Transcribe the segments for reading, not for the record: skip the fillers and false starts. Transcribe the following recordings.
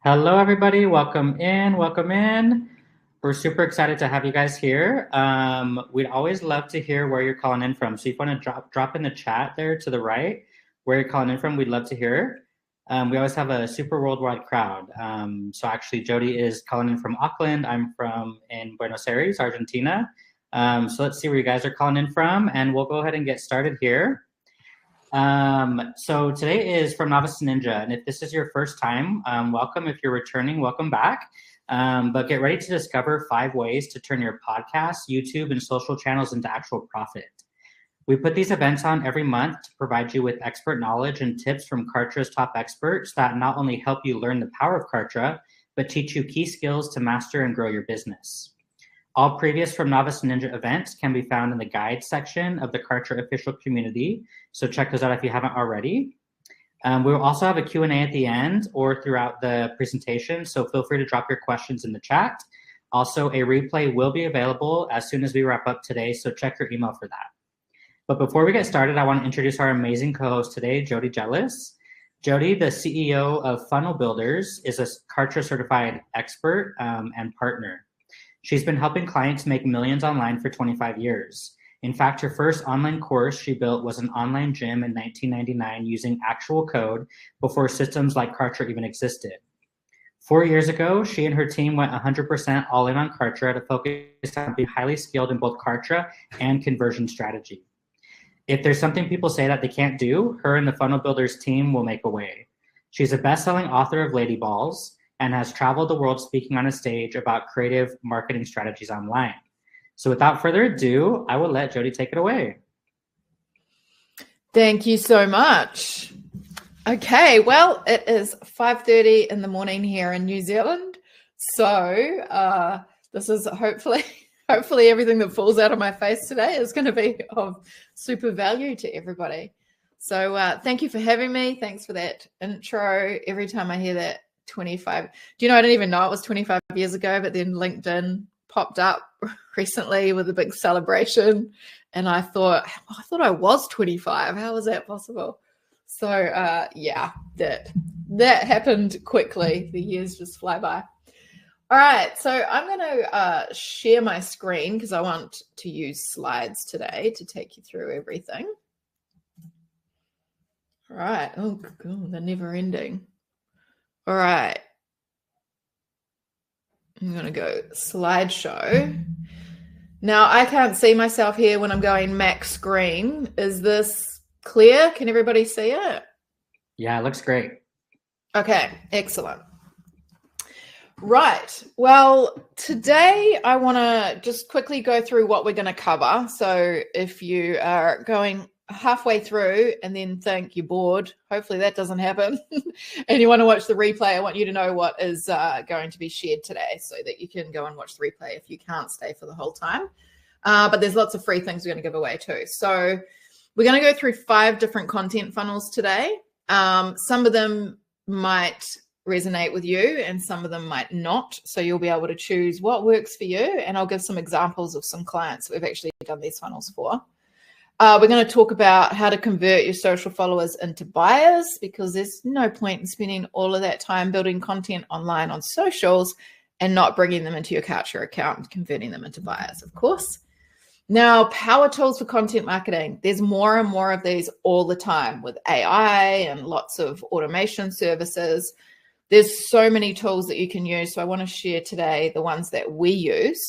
Hello, everybody. Welcome in. Welcome in. We're super excited to have you guys here. We'd always love to hear where you're calling in from. So if you want to drop in the chat there to the right where you're calling in from, we'd love to hear. We always have a super worldwide crowd. So actually, Jody is calling in from Auckland. I'm in Buenos Aires, Argentina. So let's see where you guys are calling in from, and we'll go ahead and get started here. So today is from Novice to Ninja, and if this is your first time, welcome. If you're returning, welcome back. But get ready to discover 5 ways to turn your podcast, YouTube, and social channels into actual profit. We put these events on every month to provide you with expert knowledge and tips from Kartra's top experts that not only help you learn the power of Kartra, but teach you key skills to master and grow your business. All previous From Novice to Ninja events can be found in the guide section of the Kartra official community, so check those out if you haven't already. We will also have a Q&A at the end or throughout the presentation, so feel free to drop your questions in the chat. Also, a replay will be available as soon as we wrap up today, so check your email for that. But before we get started, I want to introduce our amazing co-host today, Jody Jelas. Jody, the CEO of Funnel Builders, is a Kartra certified expert and partner. She's been helping clients make millions online for 25 years. In fact, her first online course she built was an online gym in 1999 using actual code before systems like Kartra even existed. 4 years ago, she and her team went 100% all in on Kartra to focus on being highly skilled in both Kartra and conversion strategy. If there's something people say that they can't do, her and the Funnel Builders team will make a way. She's a best-selling author of Lady Balls and has traveled the world speaking on a stage about creative marketing strategies online. So without further ado, I will let Jody take it away. Thank you so much. Okay, well, it is 5:30 in the morning here in New Zealand. So this is hopefully everything that falls out of my face today is going to be of super value to everybody. So thank you for having me. Thanks for that intro. Every time I hear that 25, do you know, I didn't even know it was 25 years ago, but then LinkedIn popped up recently with a big celebration. And I thought I was 25. How was that possible? So yeah, that happened quickly. The years just fly by. All right, so I'm going to share my screen because I want to use slides today to take you through everything. All right. Oh, God, they're never ending. All right. I'm going to go slideshow. Now, I can't see myself here when I'm going max screen. Is this clear? Can everybody see it? Yeah, it looks great. Okay, excellent. Right. Well, today I want to just quickly go through what we're going to cover. So if you are going halfway through and then think you're bored, hopefully that doesn't happen, and you want to watch the replay, I want you to know what is going to be shared today so that you can go and watch the replay if you can't stay for the whole time. But there's lots of free things we're going to give away too. So we're going to go through 5 different content funnels today. Some of them might resonate with you and some of them might not. So you'll be able to choose what works for you. And I'll give some examples of some clients that we've actually done these funnels for. We're going to talk about how to convert your social followers into buyers, because there's no point in spending all of that time building content online on socials and not bringing them into your Kartra account and converting them into buyers, of course. Now, power tools for content marketing. There's more and more of these all the time with AI and lots of automation services. There's so many tools that you can use. So I want to share today the ones that we use.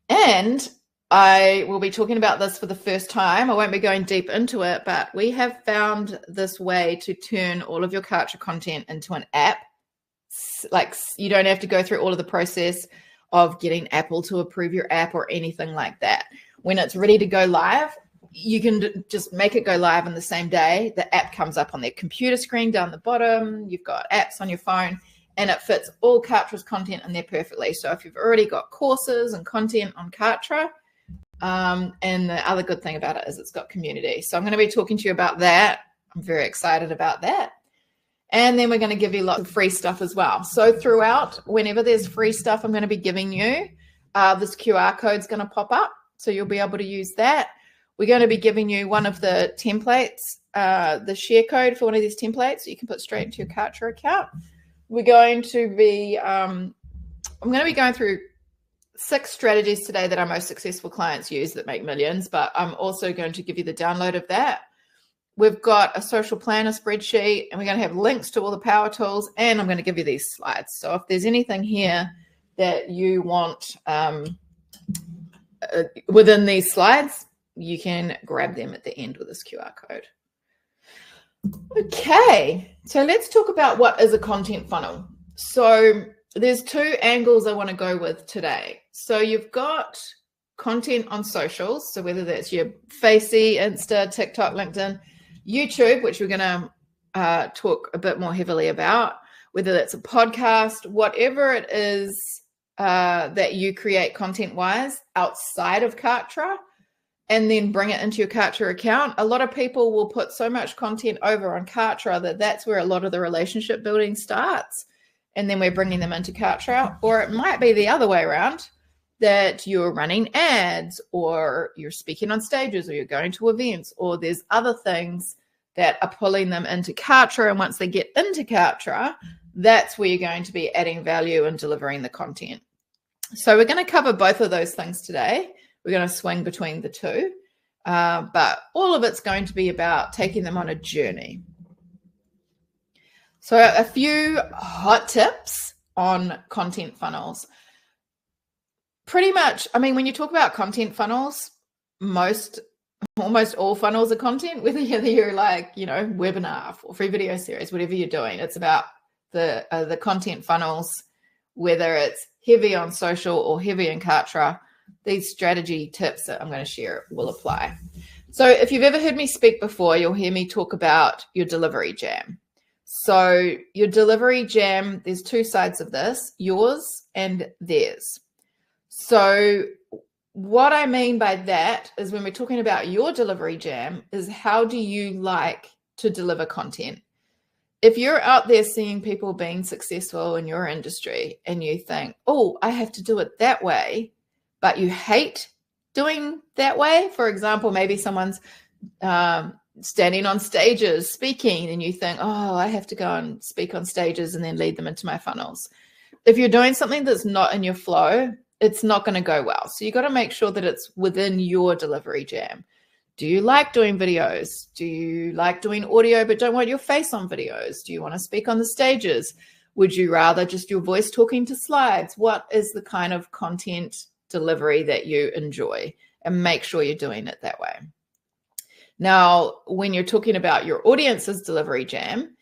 And I will be talking about this for the first time. I won't be going deep into it, but we have found this way to turn all of your Kartra content into an app. Like, you don't have to go through all of the process of getting Apple to approve your app or anything like that. When it's ready to go live, you can just make it go live on the same day. The app comes up on their computer screen down the bottom. You've got apps on your phone, and it fits all Kartra's content in there perfectly. So if you've already got courses and content on Kartra, and the other good thing about it is it's got community. So I'm going to be talking to you about that. I'm very excited about that. And then we're going to give you lots of free stuff as well. So throughout, whenever there's free stuff I'm going to be giving you, this QR code is going to pop up. So you'll be able to use that. We're going to be giving you one of the templates, the share code for one of these templates that you can put straight into your Kartra account. we're going to be, I'm going to be going through 6 strategies today that our most successful clients use that make millions, but I'm also going to give you the download of that. We've got a social planner spreadsheet, and we're going to have links to all the power tools, and I'm going to give you these slides. So if there's anything here that you want within these slides, you can grab them at the end with this QR code. Okay, so let's talk about what is a content funnel. So there's 2 angles I want to go with today. So you've got content on socials, so whether that's your Facey, Insta, TikTok, LinkedIn, YouTube, which we're going to talk a bit more heavily about, whether that's a podcast, whatever it is that you create content-wise outside of Kartra, and then bring it into your Kartra account. A lot of people will put so much content over on Kartra that that's where a lot of the relationship building starts, and then we're bringing them into Kartra. Or it might be the other way around, that you're running ads, or you're speaking on stages, or you're going to events, or there's other things that are pulling them into Kartra. And once they get into Kartra, that's where you're going to be adding value and delivering the content. So we're going to cover both of those things today. We're going to swing between the 2, but all of it's going to be about taking them on a journey. So a few hot tips on content funnels. Pretty much, I mean, when you talk about content funnels, almost all funnels are content, whether you're like, webinar or free video series, whatever you're doing. It's about the content funnels, whether it's heavy on social or heavy in Kartra. These strategy tips that I'm going to share will apply. So if you've ever heard me speak before, you'll hear me talk about your delivery jam. So your delivery jam, there's 2 sides of this, yours and theirs. So what I mean by that is, when we're talking about your delivery jam, is how do you like to deliver content? If you're out there seeing people being successful in your industry and you think, oh, I have to do it that way, but you hate doing that way. For example, maybe someone's standing on stages speaking, and you think, oh, I have to go and speak on stages and then lead them into my funnels. If you're doing something that's not in your flow, it's not going to go well. So you got to make sure that it's within your delivery jam. Do you like doing videos? Do you like doing audio but don't want your face on videos? Do you want to speak on the stages? Would you rather just your voice talking to slides? What is the kind of content delivery that you enjoy? And make sure you're doing it that way. Now, when you're talking about your audience's delivery jam,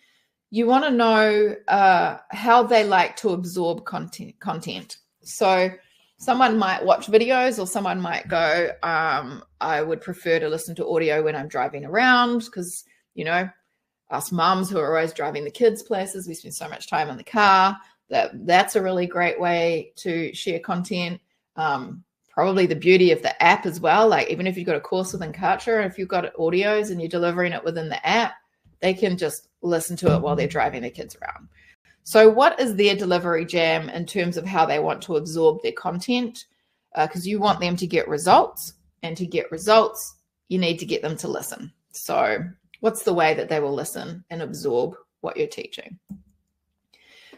you want to know how they like to absorb content. So someone might watch videos, or someone might go, I would prefer to listen to audio when I'm driving around, because, us mums who are always driving the kids places, we spend so much time in the car. That's a really great way to share content. Probably the beauty of the app as well. Like, even if you've got a course within Kartra, if you've got audios and you're delivering it within the app, they can just listen to it while they're driving their kids around. So what is their delivery jam in terms of how they want to absorb their content? Because you want them to get results, and to get results, you need to get them to listen. So what's the way that they will listen and absorb what you're teaching?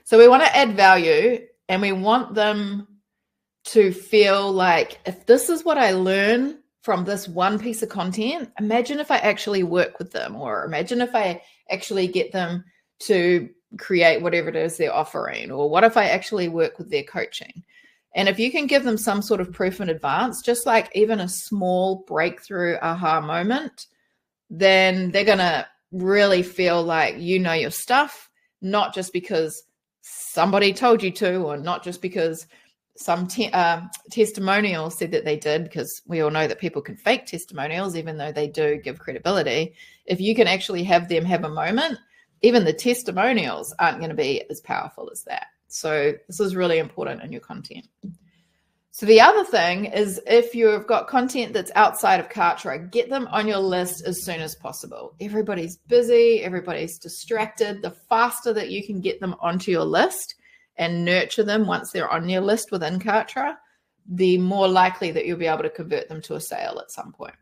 So we want to add value, and we want them to feel like, if this is what I learn from this one piece of content, imagine if I actually work with them, or imagine if I actually get them to create whatever it is they're offering, or what if I actually work with their coaching? And if you can give them some sort of proof in advance, just like even a small breakthrough aha moment, then they're going to really feel like you know your stuff, not just because somebody told you to, or not just because some testimonial said that they did, because we all know that people can fake testimonials, even though they do give credibility. If you can actually have them have a moment, even the testimonials aren't going to be as powerful as that. So this is really important in your content. So the other thing is, if you've got content that's outside of Kartra, get them on your list as soon as possible. Everybody's busy, everybody's distracted. The faster that you can get them onto your list and nurture them once they're on your list within Kartra, the more likely that you'll be able to convert them to a sale at some point.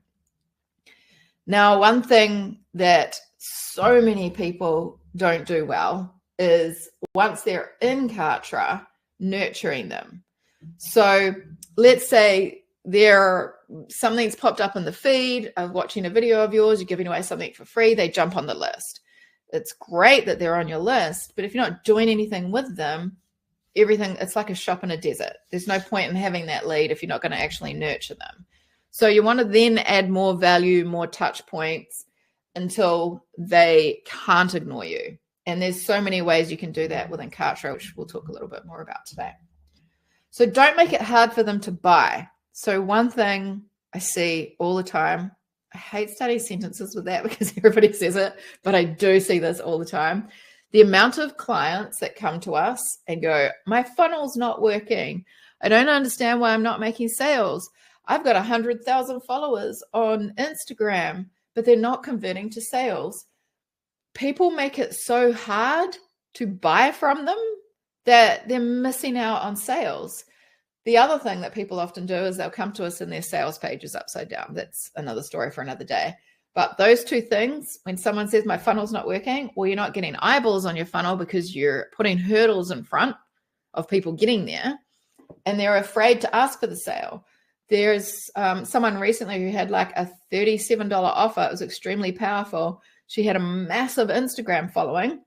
Now, one thing that so many people don't do well is once they're in Kartra, nurturing them. So let's say something's popped up in the feed of watching a video of yours, you're giving away something for free, they jump on the list. It's great that they're on your list, but if you're not doing anything with them, it's like a shop in a desert. There's no point in having that lead if you're not going to actually nurture them. So you want to then add more value, more touch points until they can't ignore you. And there's so many ways you can do that within Kartra, which we'll talk a little bit more about today. So don't make it hard for them to buy. So one thing I see all the time, I hate starting sentences with that because everybody says it, but I do see this all the time. The amount of clients that come to us and go, my funnel's not working. I don't understand why I'm not making sales. I've got 100,000 followers on Instagram, but they're not converting to sales. People make it so hard to buy from them that they're missing out on sales. The other thing that people often do is they'll come to us and their sales page is upside down. That's another story for another day. But those two things, when someone says my funnel's not working, well, you're not getting eyeballs on your funnel because you're putting hurdles in front of people getting there, and they're afraid to ask for the sale. There's someone recently who had like a $37 offer. It was extremely powerful. She had a massive Instagram following,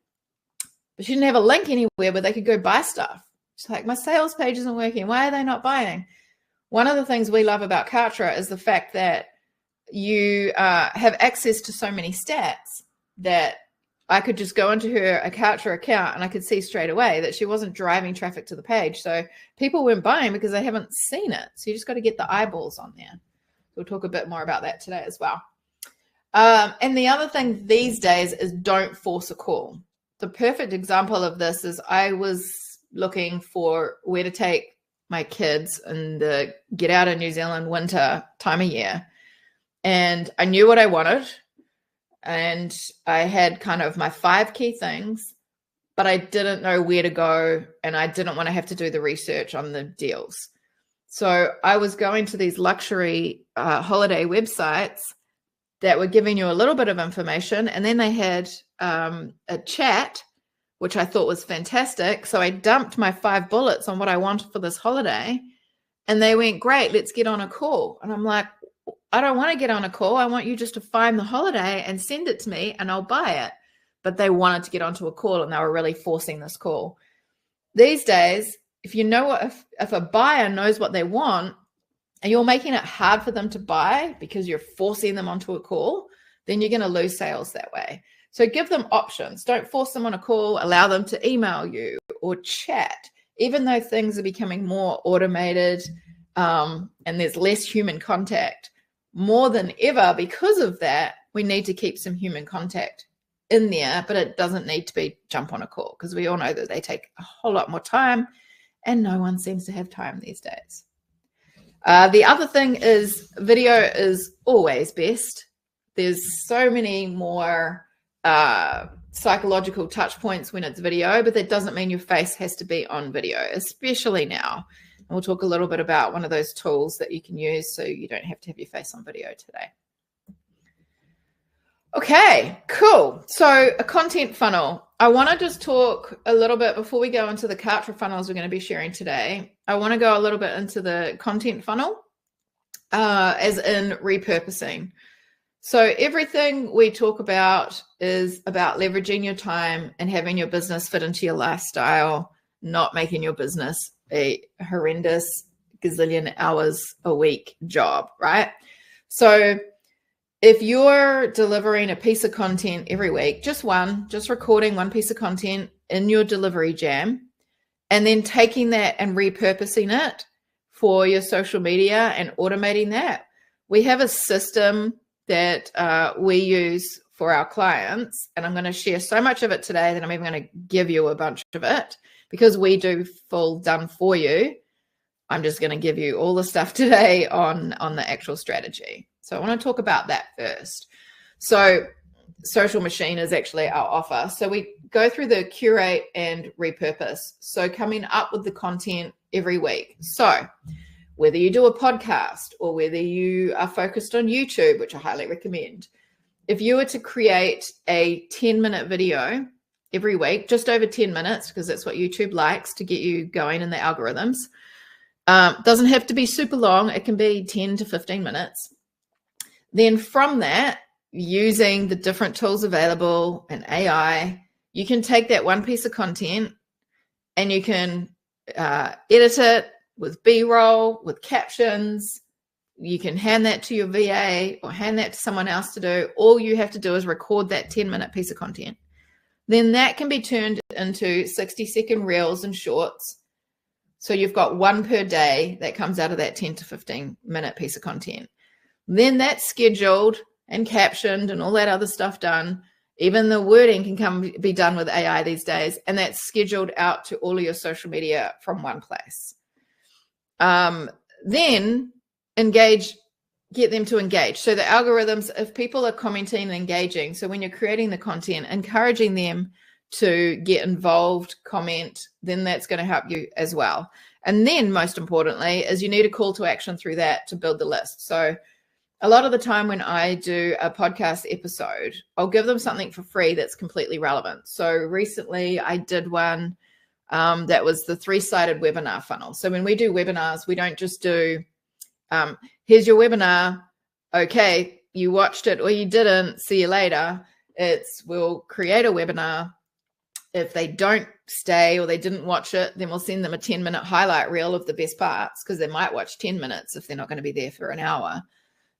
but she didn't have a link anywhere where they could go buy stuff. She's like, my sales page isn't working. Why are they not buying? One of the things we love about Kartra is the fact that you have access to so many stats that I could just go into her Kartra account and I could see straight away that she wasn't driving traffic to the page. So people weren't buying because they haven't seen it. So you just got to get the eyeballs on there. We'll talk a bit more about that today as well. And the other thing these days is don't force a call. The perfect example of this is I was looking for where to take my kids in the get out of New Zealand winter time of year. And I knew what I wanted. And I had kind of my 5 key things, but I didn't know where to go. And I didn't want to have to do the research on the deals. So I was going to these luxury holiday websites that were giving you a little bit of information. And then they had a chat, which I thought was fantastic. So I dumped my 5 bullets on what I wanted for this holiday. And they went, great, let's get on a call. And I'm like, I don't want to get on a call. I want you just to find the holiday and send it to me and I'll buy it. But they wanted to get onto a call and they were really forcing this call. These days, if you know what, if a buyer knows what they want and you're making it hard for them to buy because you're forcing them onto a call, then you're going to lose sales that way. So give them options. Don't force them on a call. Allow them to email you or chat, even though things are becoming more automated and there's less human contact. More than ever, because of that, we need to keep some human contact in there, but it doesn't need to be jump on a call because we all know that they take a whole lot more time and no one seems to have time these days. The other thing is video is always best. There's so many more psychological touch points when it's video, but that doesn't mean your face has to be on video, especially now. And we'll talk a little bit about one of those tools that you can use so you don't have to have your face on video today. Okay, cool. So a content funnel. I want to just talk a little bit before we go into the Kartra funnels we're going to be sharing today. I want to go a little bit into the content funnel, as in repurposing. So everything we talk about is about leveraging your time and having your business fit into your lifestyle, not making your business a horrendous gazillion hours a week job, right? So if you're delivering a piece of content every week, just recording one piece of content in your delivery jam, and then taking that and repurposing it for your social media and automating that. We have a system that we use for our clients, and I'm going to share so much of it today that I'm even going to give you a bunch of it because we do full done for you. I'm just going to give you all the stuff today on the actual strategy. So I want to talk about that first. So Social Machine is actually our offer. So we go through the curate and repurpose. So coming up with the content every week. So whether you do a podcast or whether you are focused on YouTube, which I highly recommend, if you were to create a 10-minute video every week, just over 10 minutes, because that's what YouTube likes to get you going in the algorithms. Doesn't have to be super long. It can be 10 to 15 minutes. Then from that, using the different tools available and AI, you can take that one piece of content and you can edit it with B-roll, with captions. You can hand that to your VA or hand that to someone else to do. All you have to do is record that 10-minute piece of content. Then that can be turned into 60-second reels and shorts. So you've got one per day that comes out of that 10 to 15-minute piece of content. Then that's scheduled and captioned and all that other stuff done. Even the wording can be done with AI these days, and that's scheduled out to all of your social media from one place. Then get them to engage. So the algorithms, if people are commenting and engaging, so when you're creating the content, encouraging them to get involved, comment, then that's going to help you as well. And then most importantly is you need a call to action through that to build the list. So a lot of the time when I do a podcast episode, I'll give them something for free that's completely relevant. So recently I did one that was the 3-sided webinar funnel. So when we do webinars, we don't just do, here's your webinar. Okay, you watched it or you didn't, see you later. We'll create a webinar. If they don't stay or they didn't watch it, then we'll send them a 10-minute highlight reel of the best parts, because they might watch 10 minutes if they're not going to be there for an hour.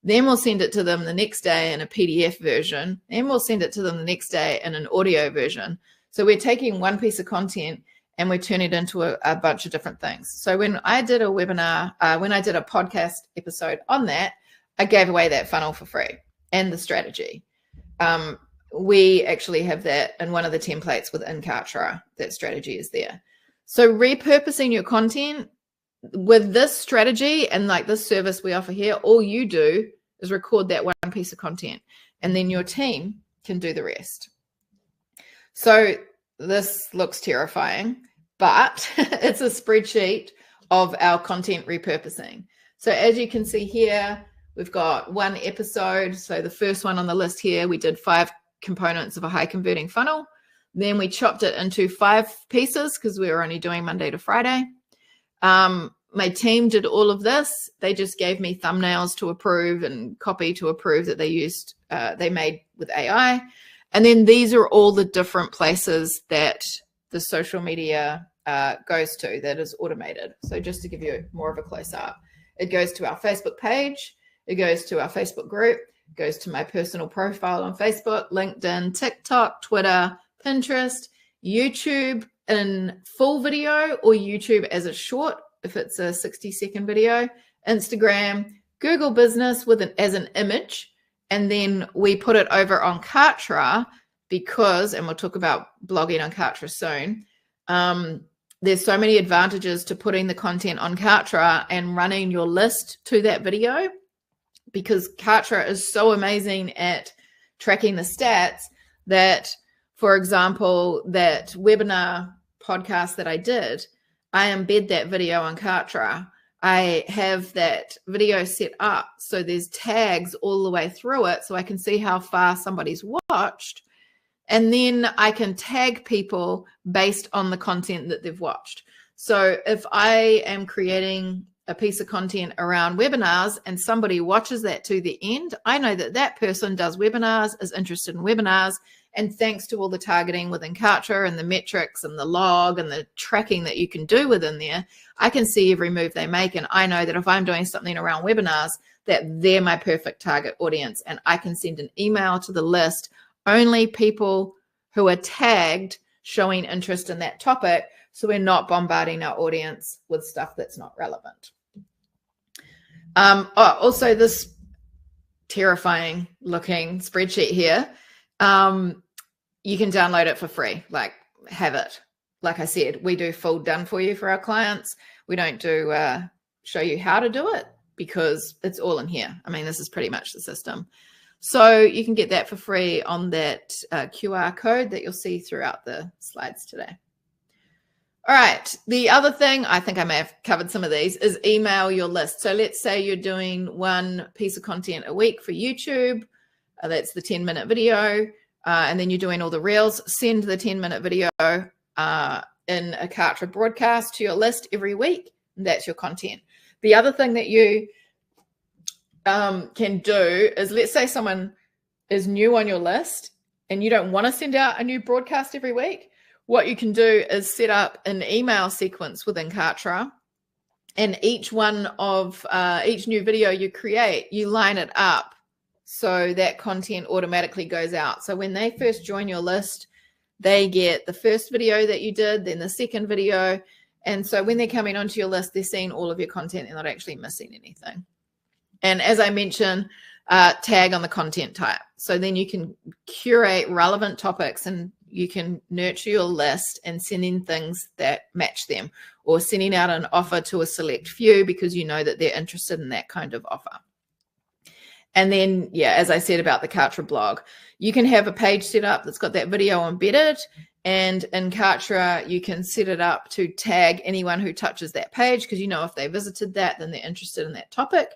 Then we'll send it to them the next day in a PDF version. Then we'll send it to them the next day in an audio version. So we're taking one piece of content and we turn it into a bunch of different things. So when I did a webinar, when I did a podcast episode on that, I gave away that funnel for free and the strategy. We actually have that in one of the templates within Kartra. That strategy is there. So repurposing your content with this strategy and like this service we offer here, all you do is record that one piece of content and then your team can do the rest. So this looks terrifying, but it's a spreadsheet of our content repurposing. So as you can see here, we've got one episode. So the first one on the list here, we did 5 components of a high converting funnel. Then we chopped it into 5 pieces because we were only doing Monday to Friday. My team did all of this. They just gave me thumbnails to approve and copy to approve that they made with AI. And then these are all the different places that the social media goes to that is automated. So just to give you more of a close up, it goes to our Facebook page. It goes to our Facebook group. It goes to my personal profile on Facebook, LinkedIn, TikTok, Twitter, Pinterest, YouTube in full video or YouTube as a short if it's a 60-second video, Instagram, Google Business as an image, and then we put it over on Kartra because, and we'll talk about blogging on Kartra soon, there's so many advantages to putting the content on Kartra and running your list to that video, because Kartra is so amazing at tracking the stats that, for example, that webinar podcast that I did, I embed that video on Kartra. I have that video set up so there's tags all the way through it so I can see how far somebody's watched. And then I can tag people based on the content that they've watched. So if I am creating a piece of content around webinars and somebody watches that to the end, I know that that person does webinars, is interested in webinars. And thanks to all the targeting within Kartra and the metrics and the log and the tracking that you can do within there, I can see every move they make. And I know that if I'm doing something around webinars, that they're my perfect target audience. And I can send an email to the list, only people who are tagged showing interest in that topic. So we're not bombarding our audience with stuff that's not relevant. Also this terrifying looking spreadsheet here. You can download it for free, like have it. Like I said, we do full done for you for our clients. We don't do show you how to do it because it's all in here. I mean, this is pretty much the system. So you can get that for free on that QR code that you'll see throughout the slides today. All right. The other thing, I think I may have covered some of these, is email your list. So let's say you're doing one piece of content a week for YouTube. That's the 10-minute video. and then you're doing all the reels, send the 10-minute video in a Kartra broadcast to your list every week. And that's your content. The other thing that you can do is, let's say someone is new on your list and you don't want to send out a new broadcast every week. What you can do is set up an email sequence within Kartra, and each one of each new video you create, you line it up so that content automatically goes out. So when they first join your list, they get the first video that you did, then the second video. And so when they're coming onto your list, they're seeing all of your content. They're not actually missing anything. And as I mentioned, tag on the content type. So then you can curate relevant topics, and you can nurture your list and send in things that match them, or sending out an offer to a select few because you know that they're interested in that kind of offer. And then, yeah, as I said about the Kartra blog, you can have a page set up that's got that video embedded, and in Kartra, you can set it up to tag anyone who touches that page, because you know if they visited that, then they're interested in that topic,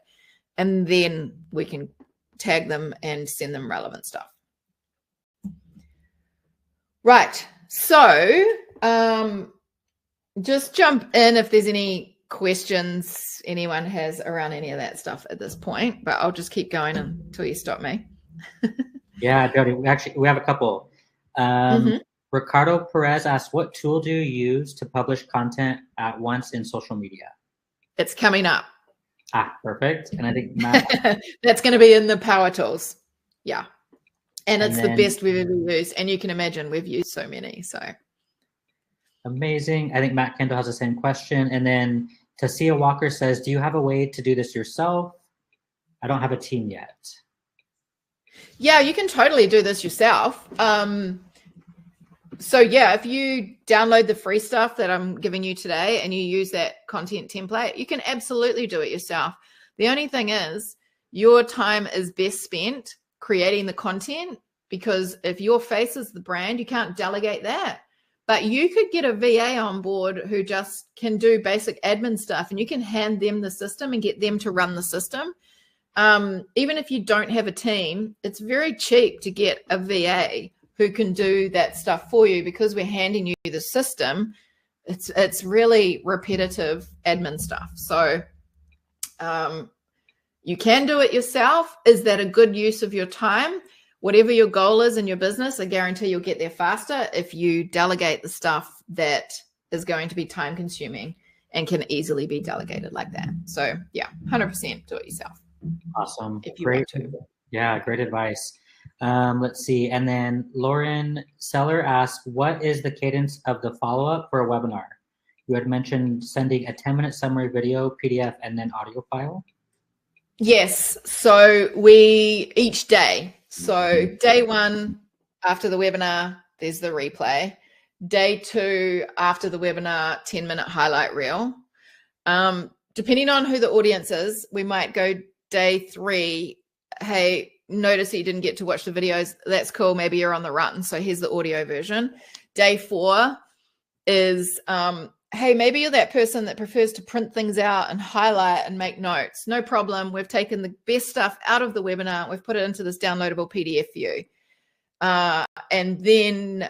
and then we can tag them and send them relevant stuff. Right, so just jump in if there's any questions anyone has around any of that stuff at this point, but I'll just keep going until you stop me. Yeah, Jody, we have a couple. Ricardo Perez asks, what tool do you use to publish content at once in social media? It's coming up. Ah, perfect. And I think Matt... that's going to be in the power tools. Yeah. And it's the best we've ever used. And you can imagine we've used so many. So amazing. I think Matt Kendall has the same question. And then Tasia Walker says, do you have a way to do this yourself? I don't have a team yet. Yeah, you can totally do this yourself. So yeah, if you download the free stuff that I'm giving you today and you use that content template, you can absolutely do it yourself. The only thing is, your time is best spent creating the content, because if your face is the brand, you can't delegate that. But you could get a VA on board who just can do basic admin stuff, and you can hand them the system and get them to run the system. Even if you don't have a team, it's very cheap to get a VA who can do that stuff for you, because we're handing you the system. It's really repetitive admin stuff. So you can do it yourself. Is that a good use of your time? Whatever your goal is in your business, I guarantee you'll get there faster if you delegate the stuff that is going to be time consuming and can easily be delegated like that. So yeah, 100% do it yourself. Awesome. If you great. want to. Yeah, great advice. Let's see. And then Lauren Seller asks, what is the cadence of the follow-up for a webinar? You had mentioned sending a 10-minute summary video, PDF, and then audio file. Yes. So each day. So day one, after the webinar, there's the replay. Day two, after the webinar, 10-minute highlight reel. Depending on who the audience is, we might go day three. Hey, notice that you didn't get to watch the videos. That's cool. Maybe you're on the run. So here's the audio version. Day four is, hey, maybe you're that person that prefers to print things out and highlight and make notes. No problem. We've taken the best stuff out of the webinar. We've put it into this downloadable PDF for you. And then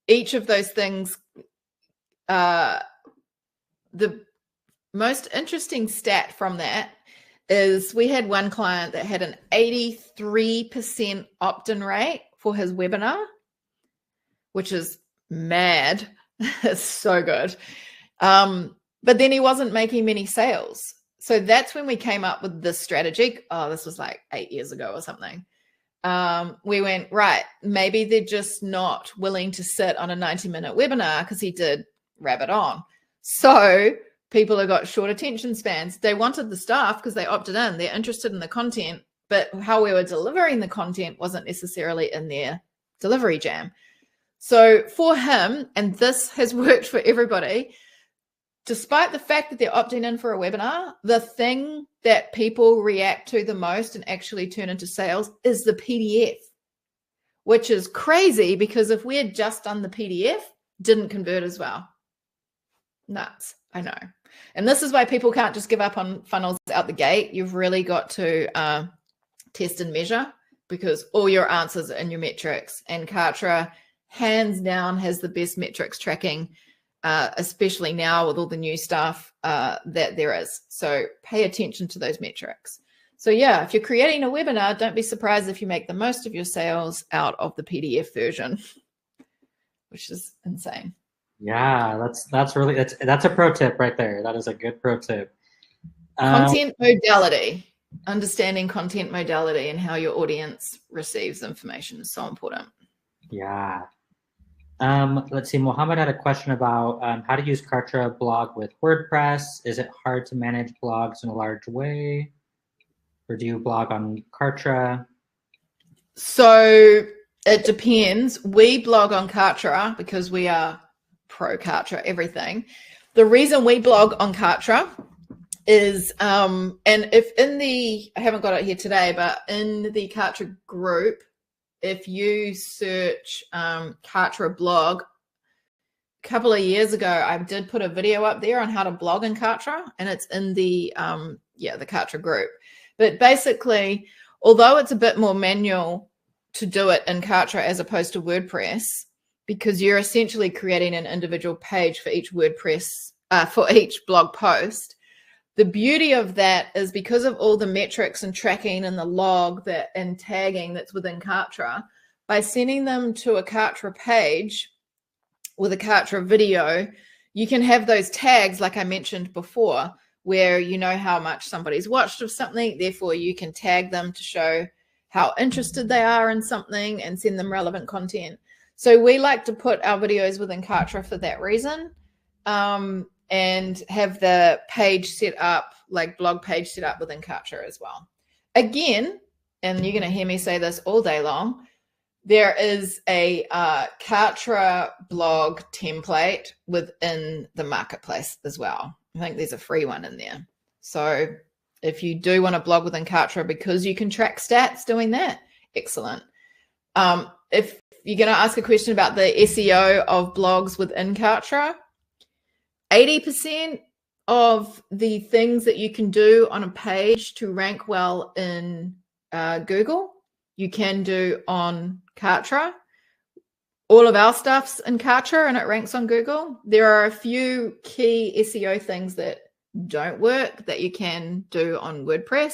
each of those things, the most interesting stat from that is we had one client that had an 83% opt-in rate for his webinar, which is mad. It's so good. But then he wasn't making many sales. So that's when we came up with this strategy. Oh, this was like 8 years ago or something. We went, right, maybe they're just not willing to sit on a 90-minute webinar, because he did rabbit on. So people have got short attention spans. They wanted the stuff because they opted in. They're interested in the content, but how we were delivering the content wasn't necessarily in their delivery jam. So for him, and this has worked for everybody, despite the fact that they're opting in for a webinar, the thing that people react to the most and actually turn into sales is the PDF, which is crazy, because if we had just done the PDF, didn't convert as well. Nuts, I know. And this is why people can't just give up on funnels out the gate. You've really got to test and measure because all your answers are in your metrics, and Kartra hands down has the best metrics tracking, especially now with all the new stuff that there is. So pay attention to those metrics. So yeah, if you're creating a webinar, don't be surprised if you make the most of your sales out of the PDF version, which is insane. Yeah, that's a pro tip right there. That is a good pro tip. Content modality, understanding content modality and how your audience receives information is so important. Yeah. Let's see. Mohammed had a question about how to use Kartra blog with WordPress. Is it hard to manage blogs in a large way? Or do you blog on Kartra? So it depends. We blog on Kartra because we are pro Kartra everything. The reason we blog on Kartra is, and if in the, I haven't got it here today, but in the Kartra group, if you search Kartra blog, a couple of years ago, I did put a video up there on how to blog in Kartra, and it's in the the Kartra group. But basically, although it's a bit more manual to do it in Kartra as opposed to WordPress, because you're essentially creating an individual page for each for each blog post. The beauty of that is because of all the metrics and tracking and the log and tagging that's within Kartra, by sending them to a Kartra page with a Kartra video, you can have those tags like I mentioned before, where you know how much somebody's watched of something, therefore you can tag them to show how interested they are in something and send them relevant content. So we like to put our videos within Kartra for that reason, and have the page set up, like blog page set up within Kartra as well. Again, and you're going to hear me say this all day long, there is a Kartra blog template within the marketplace as well. I think there's a free one in there. So if you do want to blog within Kartra because you can track stats doing that, excellent. If you're going to ask a question about the SEO of blogs within Kartra, 80% of the things that you can do on a page to rank well in Google, you can do on Kartra. All of our stuff's in Kartra and it ranks on Google. There are a few key SEO things that don't work that you can do on WordPress,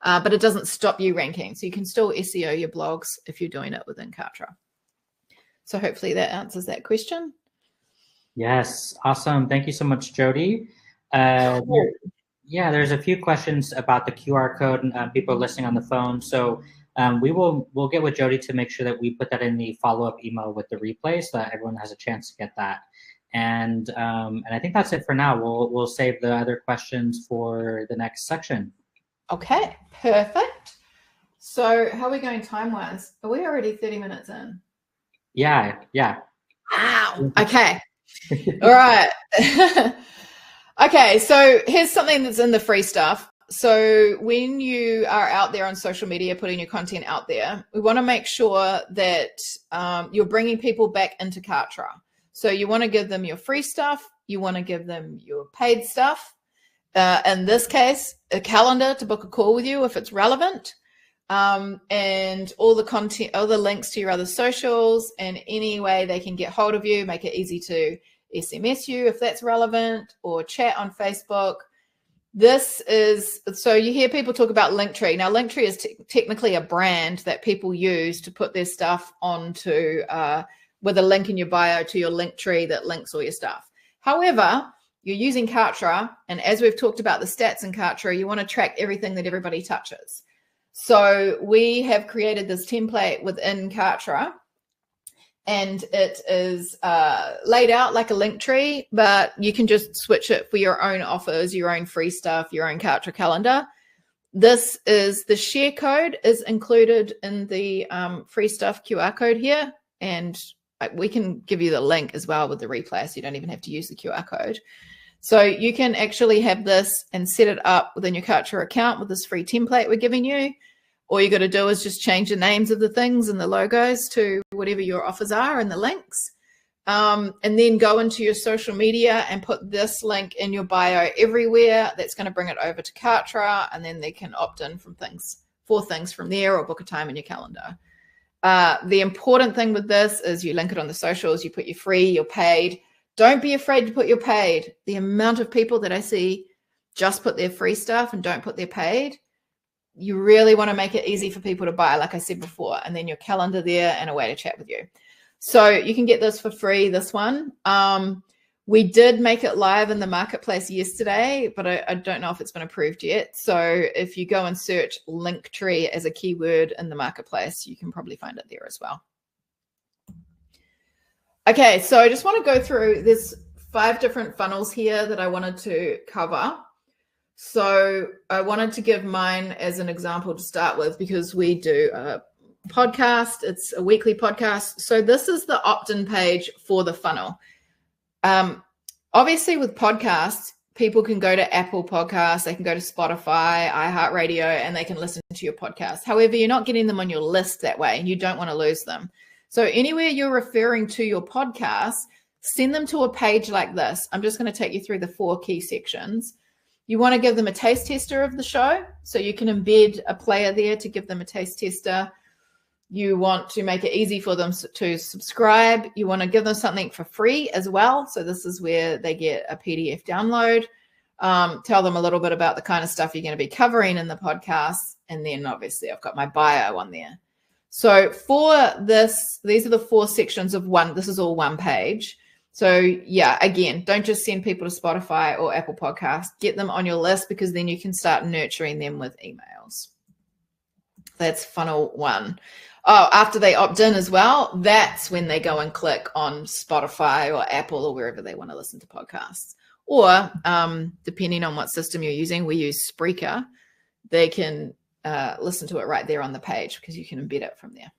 but it doesn't stop you ranking. So you can still SEO your blogs if you're doing it within Kartra. So hopefully that answers that question. Yes, awesome. Thank you so much, Jody. There's a few questions about the QR code and people listening on the phone. So we'll get with Jody to make sure that we put that in the follow-up email with the replay so that everyone has a chance to get that. And I think that's it for now. We'll save the other questions for the next section. Okay, perfect. So how are we going time-wise? Are we already 30 minutes in? Yeah. Wow. Okay. All right. Okay, so here's something that's in the free stuff. So when you are out there on social media, putting your content out there, we want to make sure that you're bringing people back into Kartra. So you want to give them your free stuff. You want to give them your paid stuff. In this case, a calendar to book a call with you if it's relevant. And all the content, all the links to your other socials, and any way they can get hold of you, make it easy to SMS you if that's relevant, or chat on Facebook. This is, so you hear people talk about Linktree. Now, Linktree is technically a brand that people use to put their stuff onto, with a link in your bio to your Linktree that links all your stuff. However, you're using Kartra, and as we've talked about the stats in Kartra, you want to track everything that everybody touches. So we have created this template within Kartra, and it is laid out like a link tree, but you can just switch it for your own offers, your own free stuff, your own Kartra calendar. This is the share code is included in the free stuff QR code here, and we can give you the link as well with the replay, so you don't even have to use the QR code. So you can actually have this and set it up within your Kartra account with this free template we're giving you. All you got to do is just change the names of the things and the logos to whatever your offers are and the links. And then go into your social media and put this link in your bio everywhere. That's going to bring it over to Kartra, and then they can opt in from things 4 things from there, or book a time in your calendar. The important thing with this is you link it on the socials, you put your free, your paid. Don't be afraid to put your paid. The amount of people that I see just put their free stuff and don't put their paid, you really want to make it easy for people to buy, like I said before, and then your calendar there and a way to chat with you. So you can get this for free, this one. We did make it live in the marketplace yesterday, but I don't know if it's been approved yet. So if you go and search Linktree as a keyword in the marketplace, you can probably find it there as well. Okay, so I just want to go through, there's 5 different funnels here that I wanted to cover. So I wanted to give mine as an example to start with, because we do a podcast. It's a weekly podcast. So this is the opt-in page for the funnel. Obviously with podcasts, people can go to Apple Podcasts, they can go to Spotify, iHeartRadio, and they can listen to your podcast. However, you're not getting them on your list that way, and you don't want to lose them. So anywhere you're referring to your podcast, send them to a page like this. I'm just going to take you through the 4 key sections. You want to give them a taste tester of the show. So you can embed a player there to give them a taste tester. You want to make it easy for them to subscribe. You want to give them something for free as well. So this is where they get a PDF download. Tell them a little bit about the kind of stuff you're going to be covering in the podcast. And then obviously I've got my bio on there. So for this, these are the 4 sections of one. This is all one page. So yeah, again, don't just send people to Spotify or Apple Podcasts. Get them on your list, because then you can start nurturing them with emails. That's funnel 1. Oh, after they opt in as well, that's when they go and click on Spotify or Apple or wherever they want to listen to podcasts. Or depending on what system you're using, we use Spreaker. They can listen to it right there on the page, because you can embed it from there.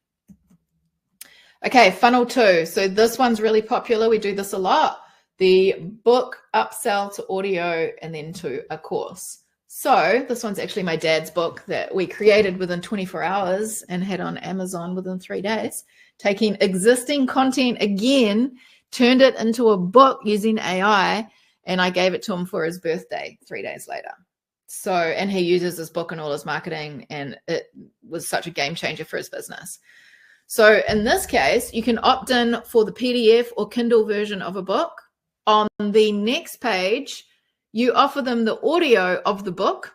Okay, funnel 2. So this one's really popular. We do this a lot. The book upsell to audio and then to a course. So this one's actually my dad's book that we created within 24 hours and had on Amazon within 3 days. Taking existing content again, turned it into a book using AI, and I gave it to him for his birthday 3 days later. So, and he uses this book in all his marketing, and it was such a game changer for his business. So in this case, you can opt in for the PDF or Kindle version of a book. On the next page, you offer them the audio of the book.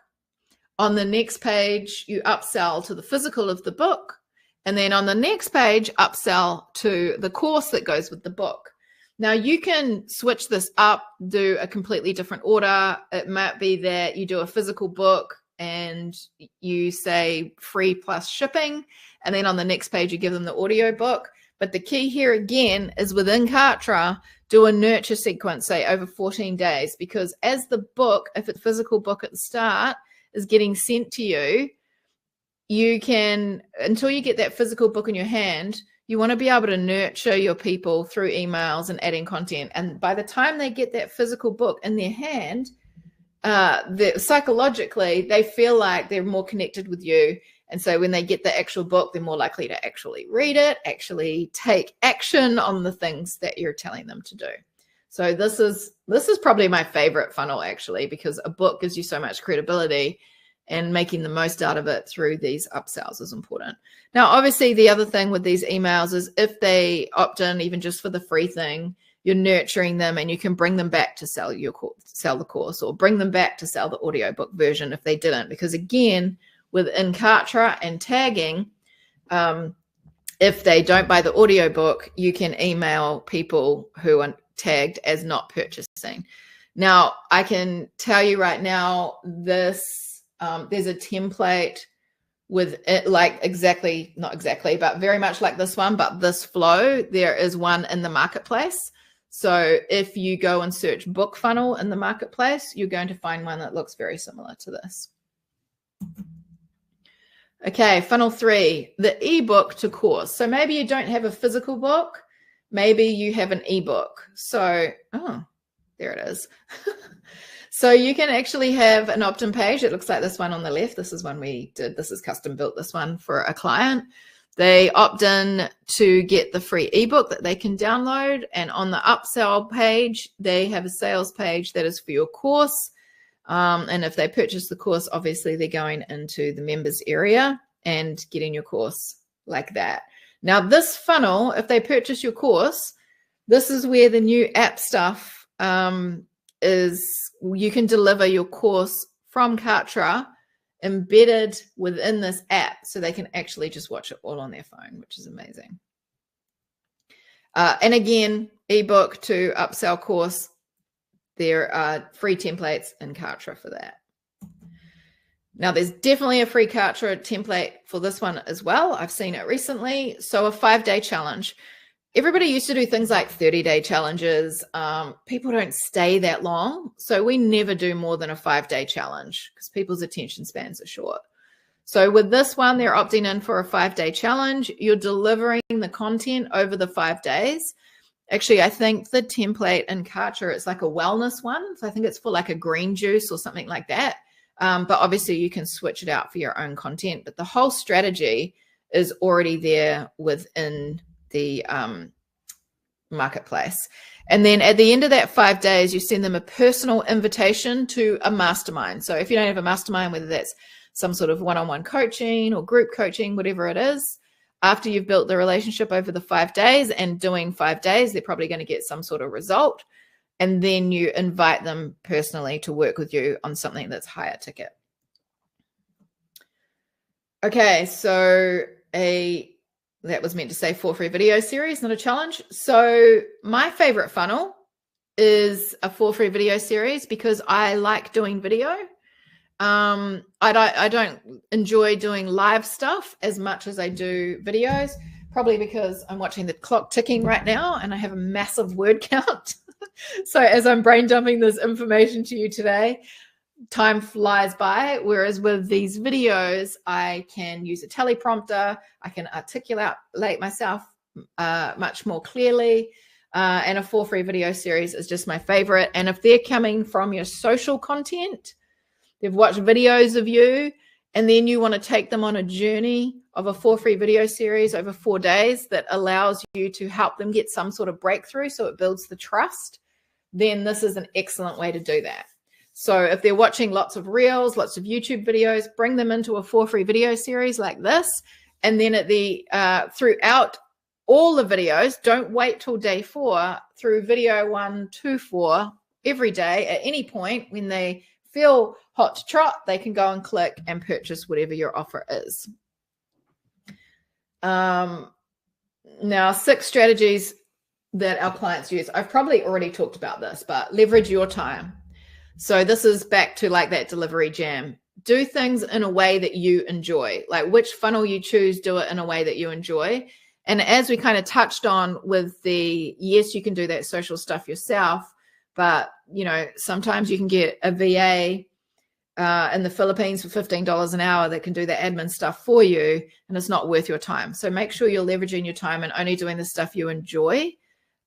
On the next page, you upsell to the physical of the book. And then on the next page, upsell to the course that goes with the book. Now you can switch this up, do a completely different order. It might be that you do a physical book and you say free plus shipping. And then on the next page, you give them the audio book. But the key here again is within Kartra, do a nurture sequence, say over 14 days, because as the book, if it's a physical book at the start, is getting sent to you, you can, until you get that physical book in your hand, you want to be able to nurture your people through emails and adding content. And by the time they get that physical book in their hand, psychologically, they feel like they're more connected with you. And so when they get the actual book, they're more likely to actually read it, actually take action on the things that you're telling them to do. So this is probably my favorite funnel, actually, because a book gives you so much credibility, and making the most out of it through these upsells is important. Now, obviously, the other thing with these emails is if they opt in, even just for the free thing, you're nurturing them, and you can bring them back to sell the course, or bring them back to sell the audiobook version if they didn't. Because again, within Kartra and tagging, if they don't buy the audiobook, you can email people who are tagged as not purchasing. Now, I can tell you right now, this there's a template with it, like not exactly, but very much like this one, but this flow, there is one in the marketplace. So if you go and search book funnel in the marketplace, you're going to find one that looks very similar to this. Okay, funnel 3, the ebook to course. So maybe you don't have a physical book, maybe you have an ebook. So, oh, there it is. So you can actually have an opt-in page. It looks like this one on the left. This is one we did. This is custom built, this one for a client. They opt in to get the free ebook that they can download. And on the upsell page, they have a sales page that is for your course. And if they purchase the course, obviously they're going into the members area and getting your course like that. Now, this funnel, if they purchase your course, this is where the new app stuff is. You can deliver your course from Kartra embedded within this app, so they can actually just watch it all on their phone, which is amazing. And again, ebook to upsell course, there are free templates in Kartra for that. Now, there's definitely a free Kartra template for this one as well. I've seen it recently. So a 5-day challenge. Everybody used to do things like 30-day challenges. People don't stay that long. So we never do more than a 5-day challenge because people's attention spans are short. So with this one, they're opting in for a 5-day challenge. You're delivering the content over the 5 days. Actually, I think the template in Kartra is like a wellness one. So I think it's for like a green juice or something like that. But obviously you can switch it out for your own content. But the whole strategy is already there within the marketplace. And then at the end of that 5 days, you send them a personal invitation to a mastermind. So if you don't have a mastermind, whether that's some sort of one-on-one coaching or group coaching, whatever it is, after you've built the relationship over the 5 days and doing 5 days, they're probably going to get some sort of result. And then you invite them personally to work with you on something that's higher ticket. Okay, so that was meant to say 4 free video series, not a challenge. So my favorite funnel is a 4 free video series because I like doing video. I don't enjoy doing live stuff as much as I do videos, probably because I'm watching the clock ticking right now and I have a massive word count. So as I'm brain dumping this information to you today, time flies by. Whereas with these videos, I can use a teleprompter. I can articulate myself much more clearly. And a 4 free video series is just my favorite. And if they're coming from your social content, they've watched videos of you, and then you want to take them on a journey of a 4 free video series over 4 days that allows you to help them get some sort of breakthrough so it builds the trust, then this is an excellent way to do that. So if they're watching lots of reels, lots of YouTube videos, bring them into a 4 free video series like this. And then at the throughout all the videos, don't wait till day 4, through video 1 to 4, every day at any point when they feel hot to trot, they can go and click and purchase whatever your offer is. Now, 6 strategies that our clients use. I've probably already talked about this, but leverage your time. So this is back to like that delivery jam. Do things in a way that you enjoy. Like which funnel you choose, do it in a way that you enjoy. And as we kind of touched on with the, yes, you can do that social stuff yourself, but you know, sometimes you can get a VA in the Philippines for $15 an hour that can do the admin stuff for you, and it's not worth your time. So make sure you're leveraging your time and only doing the stuff you enjoy.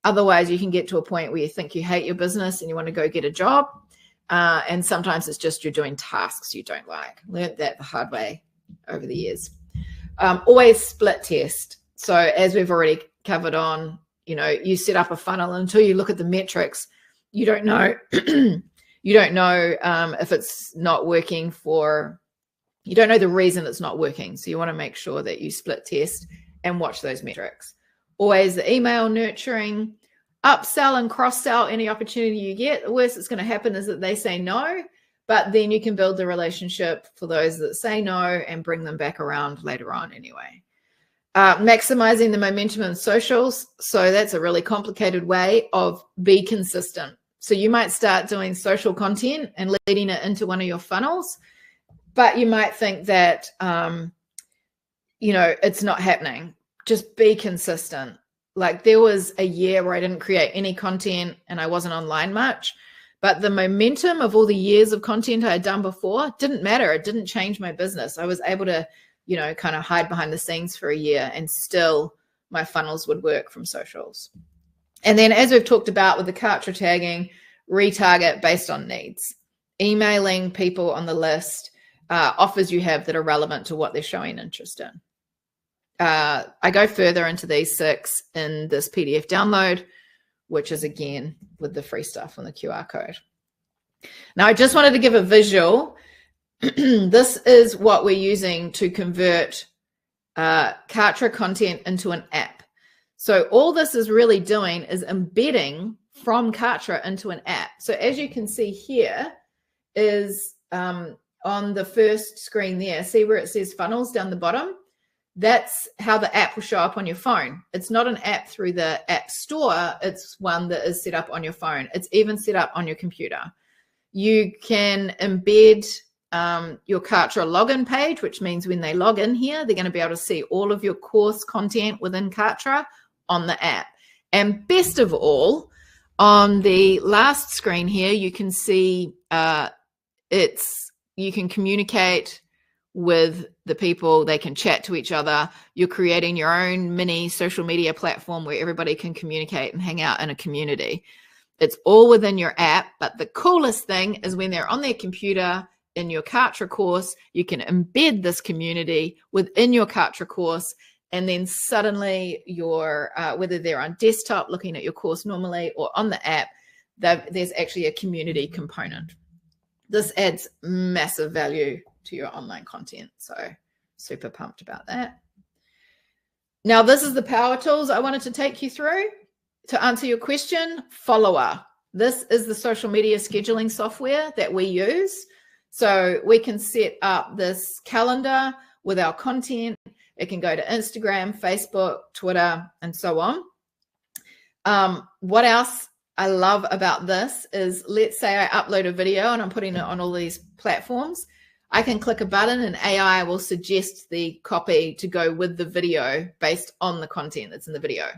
Otherwise, you can get to a point where you think you hate your business and you want to go get a job. And sometimes it's just you're doing tasks you don't like. Learned that the hard way over the years. Always split test. So as we've already covered on, you know, you set up a funnel until you look at the metrics. You don't know, if it's not working you don't know the reason it's not working. So you want to make sure that you split test and watch those metrics. Always the email nurturing, upsell and cross-sell any opportunity you get. The worst that's going to happen is that they say no, but then you can build the relationship for those that say no and bring them back around later on anyway. Maximizing the momentum in socials. So that's a really complicated way of be consistent. So you might start doing social content and leading it into one of your funnels, but you might think that, it's not happening. Just be consistent. Like there was a year where I didn't create any content and I wasn't online much, but the momentum of all the years of content I had done before didn't matter. It didn't change my business. I was able to, kind of hide behind the scenes for a year and still my funnels would work from socials. And then as we've talked about with the Kartra tagging, retarget based on needs, emailing people on the list, offers you have that are relevant to what they're showing interest in. I go further into these 6 in this PDF download, which is again with the free stuff on the QR code. Now, I just wanted to give a visual. This is what we're using to convert Kartra content into an app. So all this is really doing is embedding from Kartra into an app. So as you can see here is on the first screen there, see where it says funnels down the bottom? That's how the app will show up on your phone. It's not an app through the app store. It's one that is set up on your phone. It's even set up on your computer. You can embed your Kartra login page, which means when they log in here, they're going to be able to see all of your course content within Kartra on the app. And best of all, on the last screen here, you can see you can communicate with the people, they can chat to each other. You're creating your own mini social media platform where everybody can communicate and hang out in a community. It's all within your app, but the coolest thing is when they're on their computer in your Kartra course, you can embed this community within your Kartra course, and then suddenly your whether they're on desktop looking at your course normally or on the app, there's actually a community component. This adds massive value to your online content. So super pumped about that. Now, this is the power tools I wanted to take you through. To answer your question, Follower. This is the social media scheduling software that we use. So we can set up this calendar with our content. It can go to Instagram, Facebook, Twitter, and so on. What else I love about this is, let's say I upload a video and I'm putting it on all these platforms. I can click a button and AI will suggest the copy to go with the video based on the content that's in the video.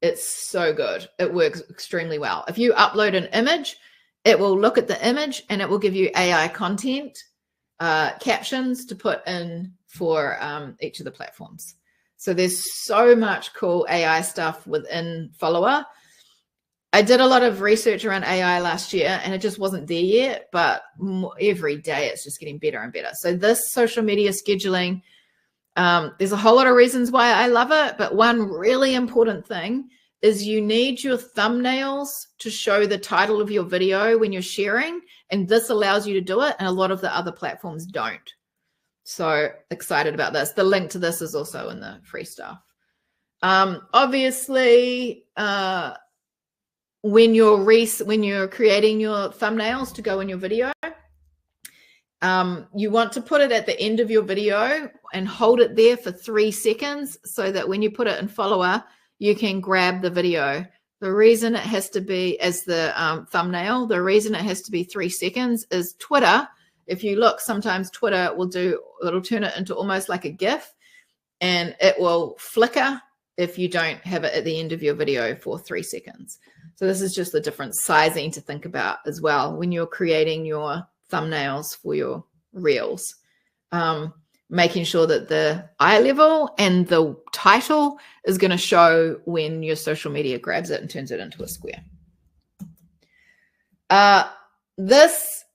It's so good. It works extremely well. If you upload an image, it will look at the image and it will give you AI content, captions to put in for each of the platforms. So there's so much cool AI stuff within Follower. I did a lot of research around AI last year and it just wasn't there yet, but every day it's just getting better and better. So this social media scheduling, there's a whole lot of reasons why I love it, but one really important thing is you need your thumbnails to show the title of your video when you're sharing, and this allows you to do it, and a lot of the other platforms don't. So excited about this. The link to this is also in the free stuff. Obviously, when you're creating your thumbnails to go in your video, you want to put it at the end of your video and hold it there for 3 seconds so that when you put it in Follower, you can grab the video. The reason it has to be as the thumbnail, the reason it has to be 3 seconds is Twitter. If you look, sometimes Twitter it'll turn it into almost like a GIF, and it will flicker if you don't have it at the end of your video for 3 seconds. So this is just the different sizing to think about as well when you're creating your thumbnails for your reels. Making sure that the eye level and the title is going to show when your social media grabs it and turns it into a square. This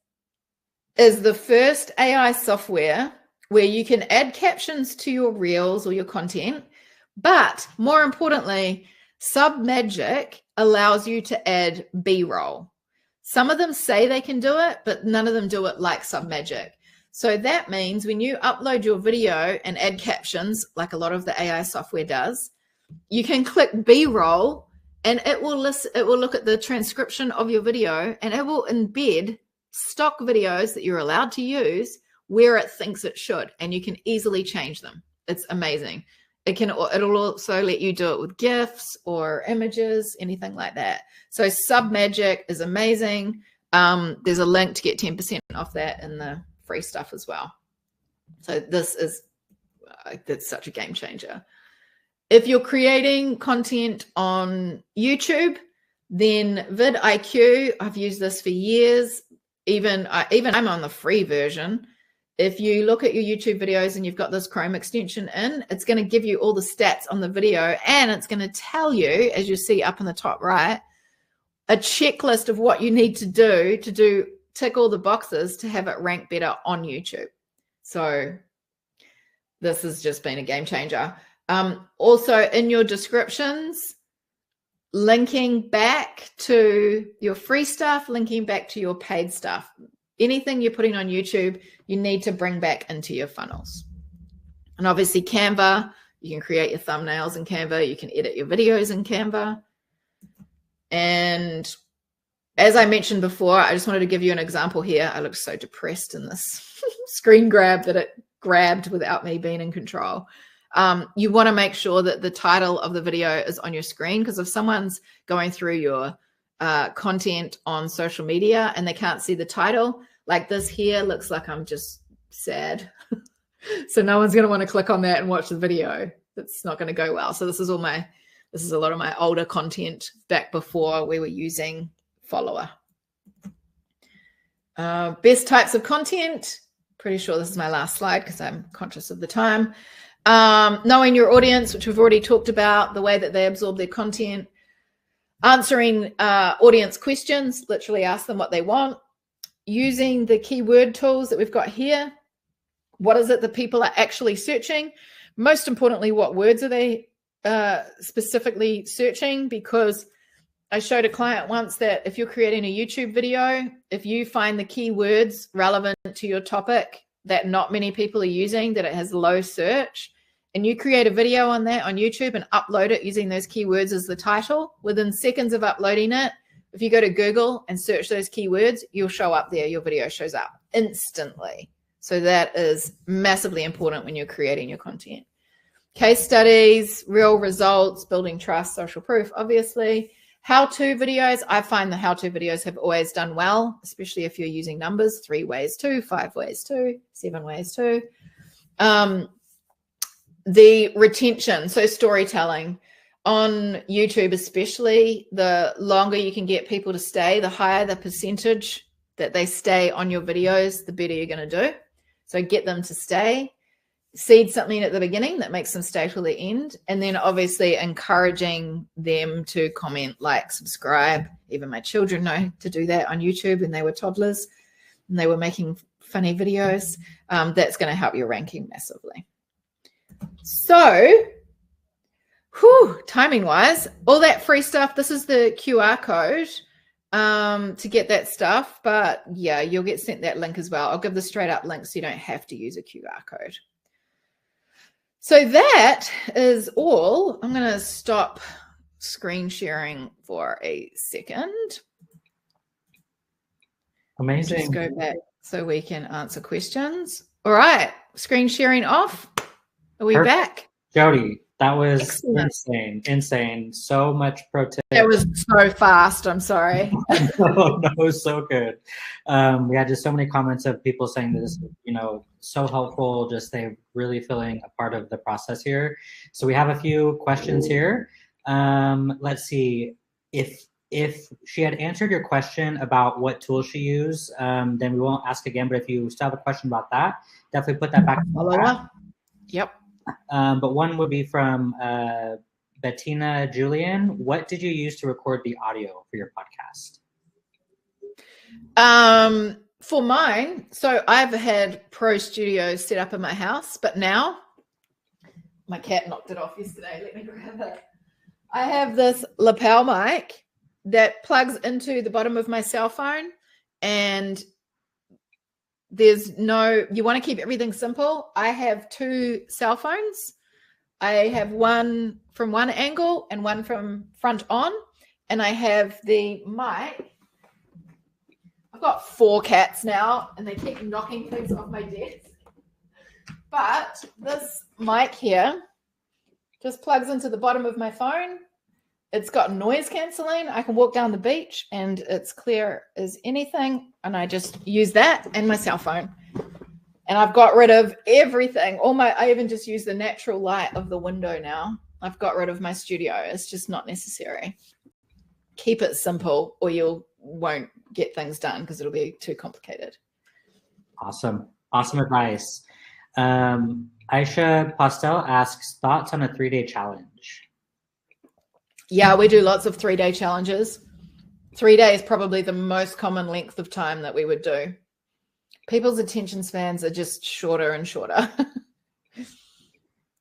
is the first AI software where you can add captions to your reels or your content, but more importantly, Submagic allows you to add B-roll. Some of them say they can do it, but none of them do it like Submagic. So that means when you upload your video and add captions, like a lot of the AI software does, you can click B-roll and it will look at the transcription of your video, and it will embed stock videos that you're allowed to use where it thinks it should, and you can easily change them. It's amazing. It'll also let you do it with GIFs or images, anything like that. So Submagic is amazing. There's a link to get 10% off that in the free stuff as well. So this is that's such a game changer. If you're creating content on YouTube, then vidIQ, I've used this for years. Even I'm on the free version. If you look at your YouTube videos and you've got this Chrome extension in, it's going to give you all the stats on the video, and it's going to tell you, as you see up in the top right, a checklist of what you need to do tick all the boxes to have it rank better on YouTube. So this has just been a game changer. Also in your descriptions, linking back to your free stuff, linking back to your paid stuff. Anything you're putting on YouTube, you need to bring back into your funnels. And obviously Canva, you can create your thumbnails in Canva. You can edit your videos in Canva. And as I mentioned before, I just wanted to give you an example here. I look so depressed in this screen grab that it grabbed without me being in control. You want to make sure that the title of the video is on your screen, because if someone's going through your content on social media and they can't see the title, like this here looks like I'm just sad. So no one's going to want to click on that and watch the video. That's not going to go well. So this is a lot of my older content back before we were using Follower. Best types of content. Pretty sure this is my last slide because I'm conscious of the time. Knowing your audience, which we've already talked about, the way that they absorb their content. Answering audience questions, literally ask them what they want. Using the keyword tools that we've got here. What is it that people are actually searching? Most importantly, what words are they specifically searching? Because I showed a client once that if you're creating a YouTube video, if you find the keywords relevant to your topic that not many people are using, that it has low search, and you create a video on that on YouTube and upload it using those keywords as the title, within seconds of uploading it, if you go to Google and search those keywords, you'll show up there. Your video shows up instantly. So that is massively important when you're creating your content. Case studies, real results, building trust, social proof, obviously. How-to videos. I find the how-to videos have always done well, especially if you're using numbers, 3 ways to, 5 ways to, 7 ways to. The retention, so storytelling. On YouTube especially, the longer you can get people to stay, the higher the percentage that they stay on your videos, the better you're going to do. So get them to stay. Seed something at the beginning that makes them stay till the end. And then obviously encouraging them to comment, like, subscribe. Even my children know to do that on YouTube when they were toddlers and they were making funny videos. That's going to help your ranking massively. So, timing wise, all that free stuff, this is the QR code to get that stuff. But yeah, you'll get sent that link as well. I'll give the straight up link so you don't have to use a QR code. So that is all. I'm going to stop screen sharing for a second. Amazing. Just go back so we can answer questions. All right. Screen sharing off. Are we back? Jody, that was excellent. Insane. So much pro tip. It was so fast. I'm sorry. No, it was so good. We had just so many comments of people saying that this, so helpful. Just they really feeling a part of the process here. So we have a few questions here. Let's see if she had answered your question about what tool she used, then we won't ask again. But if you still have a question about that, definitely put that back. Yep. But one would be from Bettina Julian. What did you use to record the audio for your podcast? For mine, so I've had Pro Studios set up in my house, but now my cat knocked it off yesterday. Let me grab it. I have this lapel mic that plugs into the bottom of my cell phone, and you want to keep everything simple. I have 2 cell phones. I have one from one angle and one from front on, and I have the mic. I've got 4 cats now, and they keep knocking things off my desk. But this mic here just plugs into the bottom of my phone. It's got noise cancelling. I can walk down the beach, and it's clear as anything. And I just use that and my cell phone. And I've got rid of everything. I even just use the natural light of the window now. I've got rid of my studio. It's just not necessary. Keep it simple, or you won't get things done because it'll be too complicated. Awesome advice. Aisha Postel asks, thoughts on a 3-day challenge? Yeah, we do lots of 3-day challenges. 3 days is probably the most common length of time that we would do. People's attention spans are just shorter and shorter.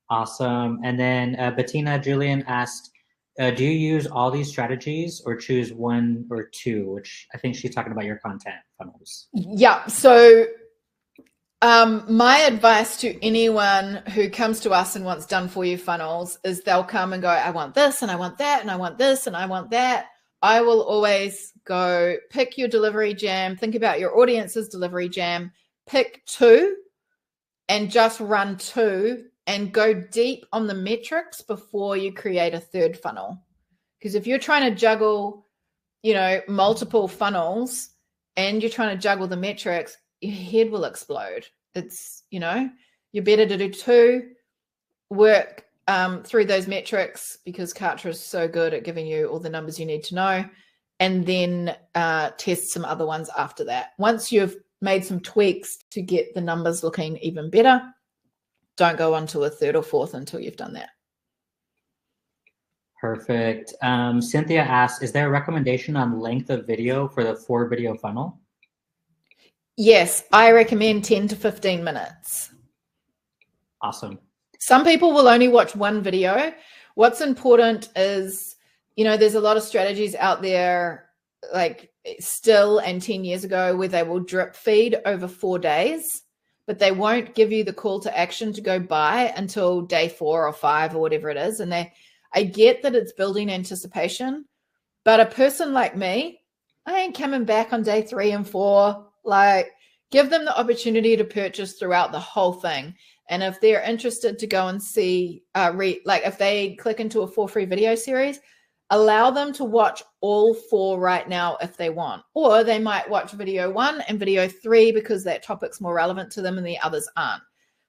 Awesome. And then Bettina Julian asked, do you use all these strategies or choose one or two, which I think she's talking about your content funnels? Yeah. So my advice to anyone who comes to us and wants done for you funnels is they'll come and go, I want this and I want that and I want this and I want that. I will always go pick your delivery jam, think about your audience's delivery jam, pick two and just run two and go deep on the metrics before you create a third funnel. Because if you're trying to juggle, multiple funnels and you're trying to juggle the metrics, your head will explode. It's, you're better to do two, work through those metrics because Kartra is so good at giving you all the numbers you need to know, and then test some other ones after that. Once you've made some tweaks to get the numbers looking even better, don't go on to a third or fourth until you've done that. Perfect. Cynthia asks, is there a recommendation on length of video for the 4-video funnel? Yes, I recommend 10 to 15 minutes. Awesome. Some people will only watch one video. What's important is, there's a lot of strategies out there like Still and 10 years ago where they will drip feed over 4 days, but they won't give you the call to action to go buy until day 4 or 5 or whatever it is. And I get that it's building anticipation, but a person like me, I ain't coming back on day 3 and 4. Like, give them the opportunity to purchase throughout the whole thing. And if they're interested to go and see, if they click into a 4 free video series, allow them to watch all 4 right now if they want. Or they might watch video 1 and video 3 because that topic's more relevant to them and the others aren't.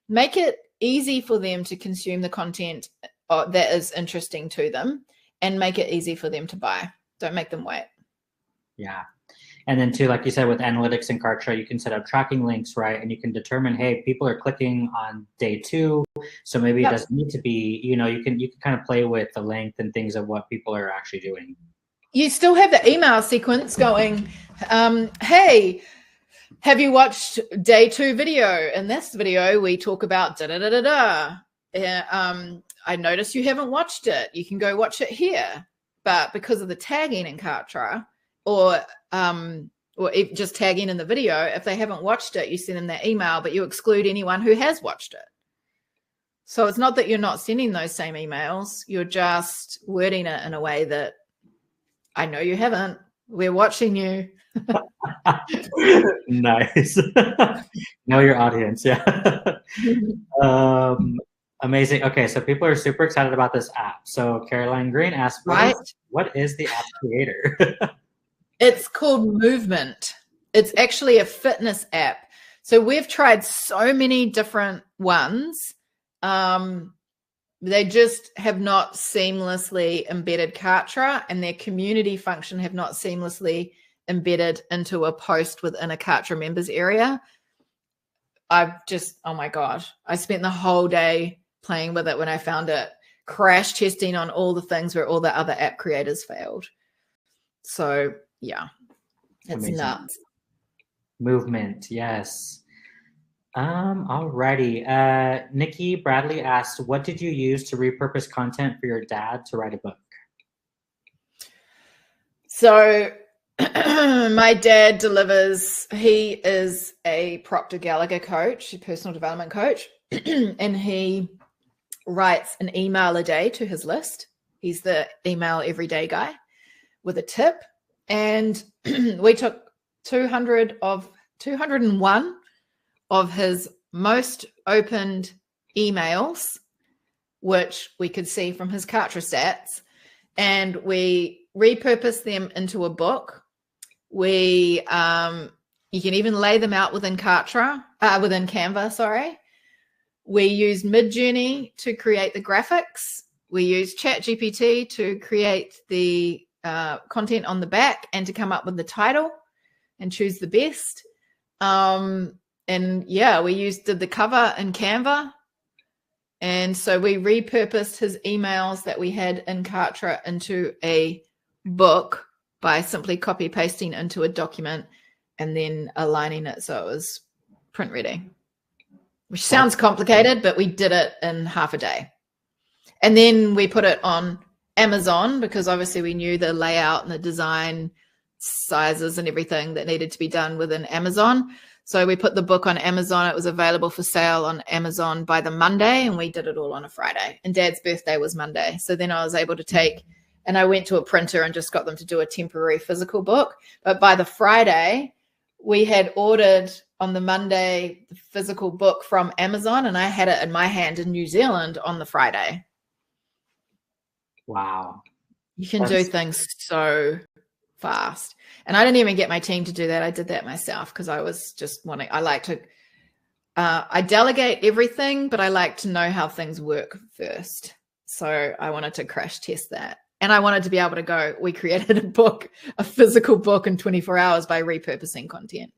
Make it easy for them to consume the content that is interesting to them, and make it easy for them to buy. Don't make them wait. Yeah. And then too, like you said, with analytics and Kartra, you can set up tracking links, right? And you can determine, hey, people are clicking on day 2. So maybe it doesn't need to be, you can kind of play with the length and things of what people are actually doing. You still have the email sequence going, hey, have you watched day 2 video? In this video, we talk about da-da-da-da-da. I noticed you haven't watched it. You can go watch it here. But because of the tagging in Kartra, or just tagging in the video, if they haven't watched it, you send them that email, but you exclude anyone who has watched it. So it's not that you're not sending those same emails. You're just wording it in a way that, I know you haven't. We're watching you. Nice. Know your audience. Yeah. Amazing. Okay, so people are super excited about this app. So Caroline Green asked, what is the app creator? It's called Movement. It's actually a fitness app. So we've tried so many different ones. They just have not seamlessly embedded Kartra, and their community function have not seamlessly embedded into a post within a Kartra members area. Oh my God, I spent the whole day playing with it when I found it, crash testing on all the things where all the other app creators failed. So yeah, it's amazing. Nuts. Movement, yes. Alrighty. Nikki Bradley asked, what did you use to repurpose content for your dad to write a book? So my dad delivers, he is a Proctor Gallagher coach, a personal development coach, and he writes an email a day to his list. He's the email everyday guy with a tip. And we took 201 of his most opened emails, which we could see from his Kartra stats, and we repurposed them into a book. You can even lay them out within Canva, sorry. We used Midjourney to create the graphics. We used ChatGPT to create the content on the back and to come up with the title and choose the best. And yeah, we did the cover in Canva. And so we repurposed his emails that we had in Kartra into a book by simply copy pasting into a document and then aligning it so it was print ready, which sounds complicated, but we did it in half a day. And then we put it on Amazon, because obviously we knew the layout and the design sizes and everything that needed to be done within Amazon. So we put the book on Amazon. It was available for sale on Amazon by the Monday, and we did it all on a Friday. And Dad's birthday was Monday. So then I was able to take, and I went to a printer and just got them to do a temporary physical book. But by the Friday, we had ordered on the Monday the physical book from Amazon, and I had it in my hand in New Zealand on the Friday. Wow. You can do things so fast. And I didn't even get my team to do that. I did that myself because I was just wanting, I like to, I delegate everything, but I like to know how things work first. So I wanted to crash test that. And I wanted to be able to go, we created a book, a physical book in 24 hours by repurposing content.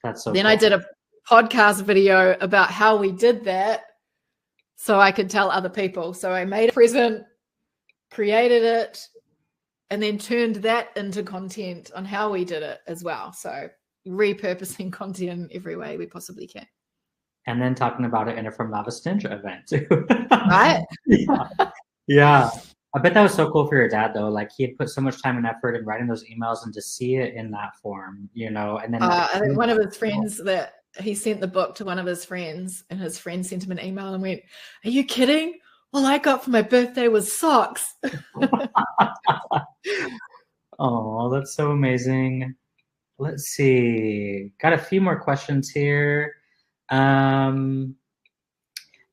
That's so Then cool. I did a podcast video about how we did that so I could tell other people. So I made a present, created it, and then turned that into content on how we did it as well. So repurposing content in every way we possibly can. And then talking about it in a From Lava Stinge event too. Right? Yeah. I bet that was so cool for your dad though. Like he had put so much time and effort in writing those emails, and to see it in that form, you know, and then I think one of his friends, that he sent the book to one of his friends, and his friend sent him an email and went, "Are you kidding? All I got for my birthday was socks." Oh, that's so amazing. Let's see. Got a few more questions here.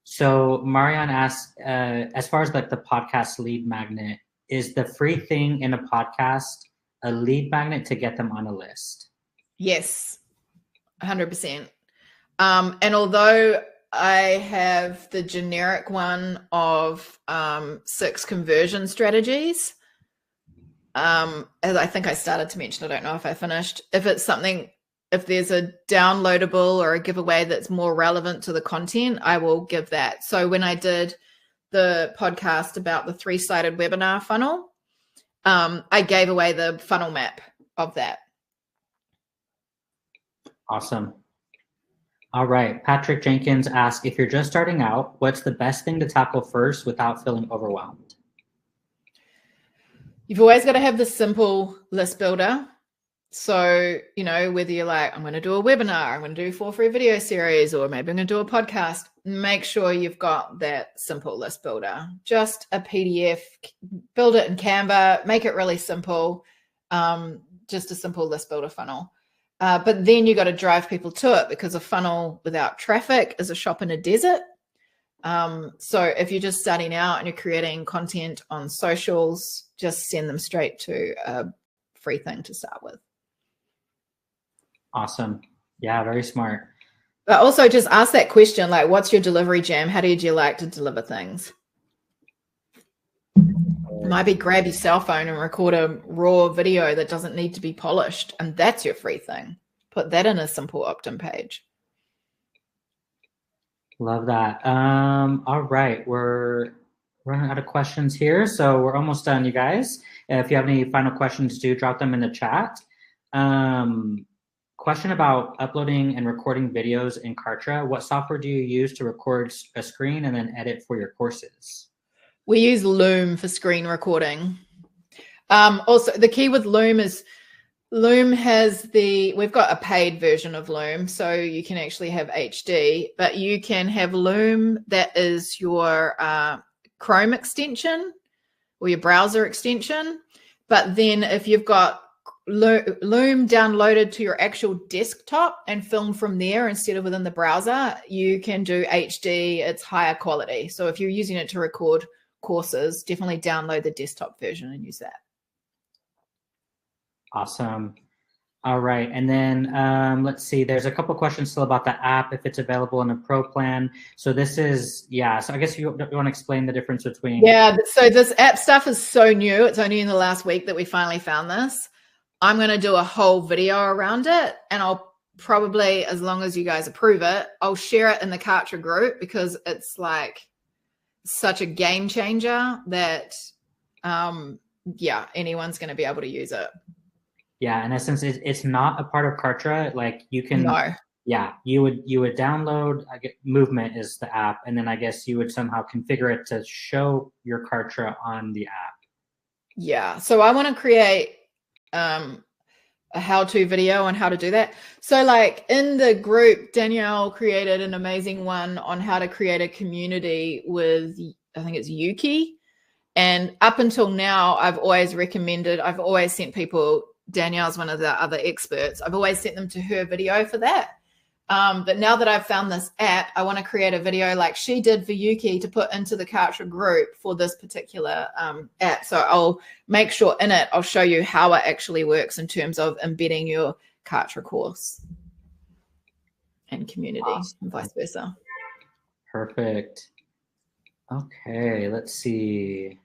So Marianne asks, as far as like the podcast lead magnet, is the free thing in a podcast a lead magnet to get them on a list? Yes, 100%. And although I have the generic one of 6 conversion strategies, as I think I started to mention, I don't know if I finished, if it's something, if there's a downloadable or a giveaway that's more relevant to the content, I will give that. So when I did the podcast about the 3-sided webinar funnel, I gave away the funnel map of that. Awesome. All right. Patrick Jenkins asks, if you're just starting out, what's the best thing to tackle first without feeling overwhelmed? You've always got to have the simple list builder. So, you know, whether you're like, I'm going to do a webinar, I'm going to do 4 free video series, or maybe I'm going to do a podcast, make sure you've got that simple list builder. Just a PDF, build it in Canva, make it really simple. Just a simple list builder funnel. But then you got to drive people to it, because a funnel without traffic is a shop in a desert. So if you're just starting out and you're creating content on socials, just send them straight to a free thing to start with. Awesome. Yeah, very smart. But also just ask that question, like, what's your delivery jam? How do you like to deliver things? It might be grab your cell phone and record a raw video that doesn't need to be polished, and that's your free thing. Put that in a simple opt-in page. Love that. All right. We're running out of questions here, so we're almost done, you guys. If you have any final questions, do drop them in the chat. Question about uploading and recording videos in Kartra. What software do you use to record a screen and then edit for your courses? We use Loom for screen recording. Also, the key with Loom is Loom has we've got a paid version of Loom, so you can actually have HD, but you can have Loom that is your Chrome extension or your browser extension. But then if you've got Loom downloaded to your actual desktop and film from there instead of within the browser, you can do HD. It's higher quality. So if you're using it to record courses, definitely download the desktop version and use that. Awesome. All right. And then let's see, there's a couple questions still about the app, if it's available in a pro plan. So this is, yeah. So I guess you want to explain the difference between. Yeah. So this app stuff is so new. It's only in the last week that we finally found this. I'm going to do a whole video around it, and I'll probably, as long as you guys approve it, I'll share it in the Kartra group, because it's like such a game changer that, yeah, anyone's going to be able to use it. Yeah, in essence, it's not a part of Kartra. Like you can, no. Yeah, you would download. I get Movement is the app, and then I guess you would somehow configure it to show your Kartra on the app. Yeah. So I want to create a how-to video on how to do that. So like in the group, Danielle created an amazing one on how to create a community with, I think it's Yuki. And up until now, I've always sent people, Danielle's one of the other experts, I've always sent them to her video for that. But now that I've found this app, I want to create a video like she did for Yuki to put into the Kartra group for this particular app. So I'll make sure in it, I'll show you how it actually works in terms of embedding your Kartra course and community and vice versa. Perfect. Okay, let's see.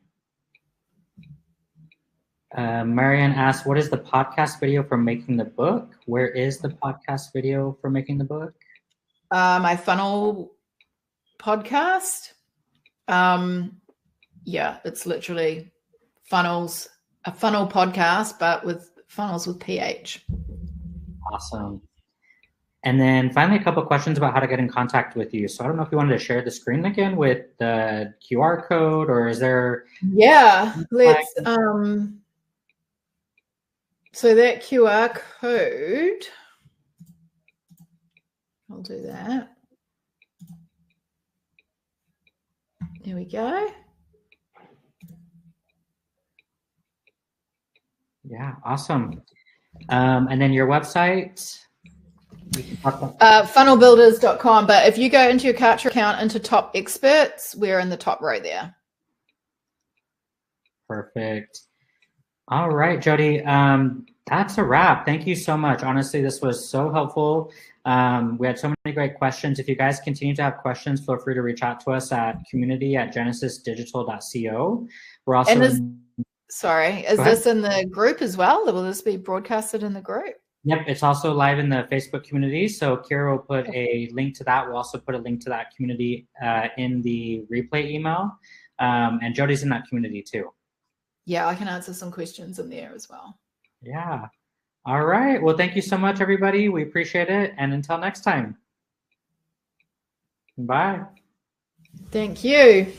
Marianne asked, what is the podcast video for making the book? Where is the podcast video for making the book? My funnel podcast. Yeah, it's literally a funnel podcast, but with funnels with PH. Awesome. And then finally, a couple of questions about how to get in contact with you. So I don't know if you wanted to share the screen again with the QR code, or is there? Yeah, let's. So that QR code, I'll do that. There we go. Yeah, awesome. And then your website? Funnelbuilders.com. But if you go into your Kartra account into top experts, we're in the top row there. Perfect. All right, Jody. That's a wrap. Thank you so much. Honestly, this was so helpful. We had so many great questions. If you guys continue to have questions, feel free to reach out to us at community@genesisdigital.co. We're also is this in the group as well? Will this be broadcasted in the group? Yep, it's also live in the Facebook community. So Kira will put a link to that. We'll also put a link to that community in the replay email. And Jody's in that community too. Yeah, I can answer some questions in there as well. Yeah. All right. Well, thank you so much, everybody. We appreciate it. And until next time. Bye. Thank you.